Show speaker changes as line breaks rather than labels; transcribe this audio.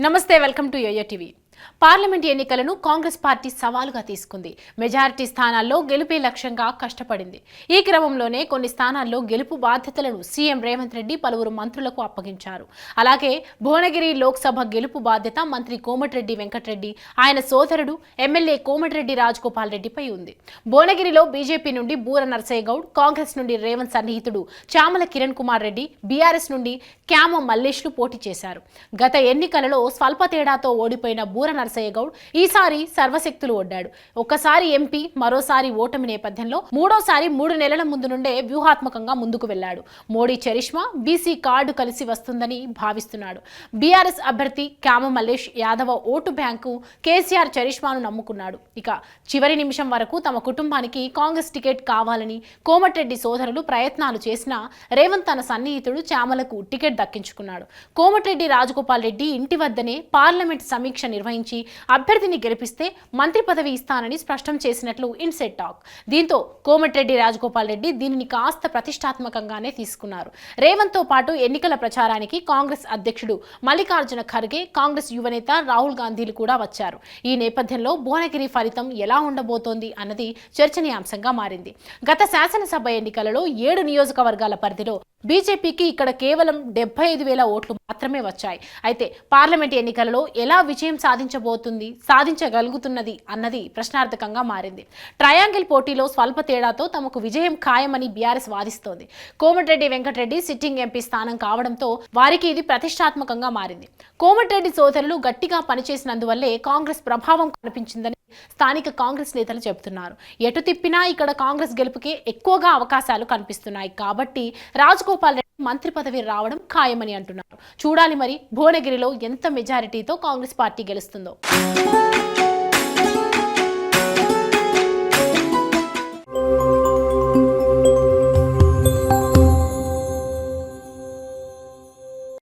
నమస్తే welcome to YoYo TV. Parliament ఎన్నికలను Congress party సవాలుగా తీసుకుంది. మెజారిటీ స్థానాల్లో గెలుపే లక్ష్యంగా కష్టపడింది. ఈ క్రమంలోనే కొన్ని స్థానాల్లో గెలుపు బాధ్యతలను సీఎం రేవంత్ రెడ్డి పలువురు మంత్రులకు అప్పగించారు. అలాగే భువనగిరి లోక్సభ గెలుపు బాధ్యత మంత్రి కోమటిరెడ్డి వెంకటరెడ్డి, ఆయన సోదరుడు ఎమ్మెల్యే కోమటిరెడ్డి రాజగోపాల్ రెడ్డిపై ఉంది. భువనగిరిలో బీజేపీ నుండి బూర నర్సయ్య గౌడ్, కాంగ్రెస్ నుండి రేవంత్ సన్నిహితుడు చామల కిరణ్ కుమార్ రెడ్డి, బీఆర్ఎస్ నుండి క్యామ మల్లేష్లు పోటీ చేశారు. గత ఎన్నికలలో స్వల్ప తేడాతో ఓడిపోయిన బూర నర్సయ్య గౌడ్ ఈసారి సర్వశక్తులు ఒడ్డాడు. ఒక్కసారి ఎంపీ, మరోసారి ఓటమి నేపథ్యంలో మూడోసారి 3 నెలల ముందు నుండే వ్యూహాత్మకంగా ముందుకు వెళ్లాడు. మోడీ చరిష్మా, బీసీ కార్డు కలిసి వస్తుందని భావిస్తున్నాడు. బీఆర్ఎస్ అభ్యర్థి క్యామ మల్లేష్ యాదవ ఓటు బ్యాంకు కేసీఆర్ చరిష్మాను నమ్ముకున్నాడు. ఇక చివరి నిమిషం వరకు తమ కుటుంబానికి కాంగ్రెస్ టికెట్ కావాలని కోమటిరెడ్డి సోదరులు ప్రయత్నాలు చేసినా రేవంత్ తన సన్నిహితుడు చామలకు టికెట్ దక్కించుకున్నాడు. కోమటిరెడ్డి రాజగోపాల్ రెడ్డి ఇంటి వద్దనే పార్లమెంట్ సమీక్ష నిర్వహించి అభ్యర్థిని గెలిపిస్తే మంత్రి పదవి ఇస్తానని స్పష్టం చేసినట్లు ఇన్సైడ్ టాక్. దీంతో కోమటిరెడ్డి రాజగోపాల్ రెడ్డి దీనిని కాస్త ప్రతిష్టాత్మకంగానే తీసుకున్నారు. రేవంత్ తో పాటు ఎన్నికల ప్రచారానికి కాంగ్రెస్ అధ్యక్షుడు మల్లికార్జున ఖర్గే, కాంగ్రెస్ యువనేత రాహుల్ గాంధీలు కూడా వచ్చారు. ఈ నేపథ్యంలో భువనగిరి ఫలితం ఎలా ఉండబోతోంది అన్నది చర్చనీయాంశంగా మారింది. గత శాసనసభ ఎన్నికలలో 7 నియోజకవర్గాల పరిధిలో బీజేపీకి ఇక్కడ కేవలం 75,000 ఓట్లు మాత్రమే వచ్చాయి. అయితే పార్లమెంట్ ఎన్నికలలో ఎలా విజయం సాధించగలుగుతున్నది అన్నది ప్రశ్నార్థకంగా మారింది. ట్రయాంగిల్ పోటీలో స్వల్ప తేడాతో తమకు విజయం ఖాయమని బీఆర్ఎస్ వాదిస్తోంది. కోమటిరెడ్డి వెంకటరెడ్డి సిట్టింగ్ ఎంపీ స్థానం కావడంతో వారికి ఇది ప్రతిష్టాత్మకంగా మారింది. కోమటిరెడ్డి సోదరులు గట్టిగా పనిచేసినందువల్లే కాంగ్రెస్ ప్రభావం కనిపించిందని స్థానిక కాంగ్రెస్ నేతలు చెబుతున్నారు. ఎటు తిప్పినా ఇక్కడ కాంగ్రెస్ గెలుపుకే ఎక్కువగా అవకాశాలు కనిపిస్తున్నాయి. కాబట్టి రాజగోపాల్ రెడ్డి మంత్రి పదవి రావడం ఖాయమని అంటున్నారు. చూడాలి మరి భువనగిరిలో ఎంత మెజారిటీతో కాంగ్రెస్ పార్టీ గెలుస్తుందో.